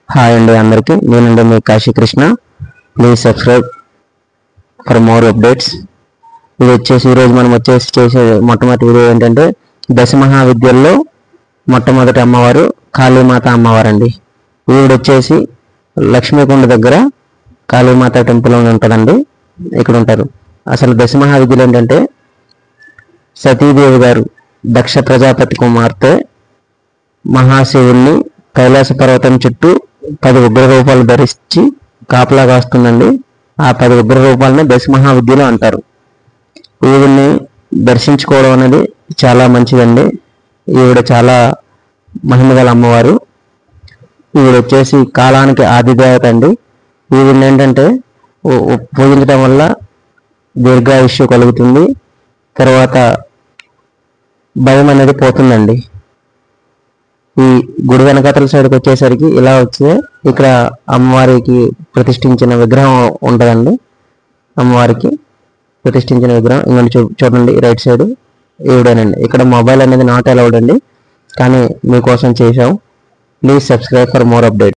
Hi అండి అందరికీ, నేనండి మీ Kashi Krishna. Please subscribe for more updates. ఇది వచ్చేసి ఈరోజు మనం చేసే మొట్టమొదటి వీడియో ఏంటంటే దశమహావిద్యల్లో మొట్టమొదటి అమ్మవారు కాళీమాత అమ్మవారు అండి. ఈవిడ వచ్చేసి లక్ష్మీకుండ దగ్గర కాళీమాత టెంపుల్ ఉంటుందండి, ఇక్కడ ఉంటారు. అసలు దశమహావిద్యలు ఏంటంటే సతీదేవి గారు దక్ష ప్రజాపతి కుమార్తె మహాశివుణ్ణి కైలాస పర్వతం చుట్టూ 10 ఉగ్ర రూపాలు ధరించి కాపలా కాస్తుందండి. ఆ 10 ఉగ్ర రూపాలని దశమహావిద్యలు అంటారు. ఈవిడ్ని దర్శించుకోవడం అనేది చాలా మంచిదండి. ఈవిడ చాలా మహిమగల అమ్మవారు. ఈవిడ వచ్చేసి కాలానికి ఆదిదేవత అండి. ఈవిడ్ని ఏంటంటే పూజించడం వల్ల దీర్ఘాయుష్యు కలుగుతుంది, తర్వాత భయం అనేది పోతుందండి. ఈ గుడి వెనకాతల సైడ్కి వచ్చేసరికి ఇలా వచ్చే ఇక్కడ అమ్మవారికి ప్రతిష్ఠించిన విగ్రహం ఉంటుందండి. అమ్మవారికి ప్రతిష్ఠించిన విగ్రహం ఇంకొంచెం చూడండి, రైట్ సైడ్ ఈవిడేనండి. ఇక్కడ మొబైల్ అనేది నాట్ అలౌడ్ అండి, కానీ మీకోసం చేశాం. Please subscribe for more update.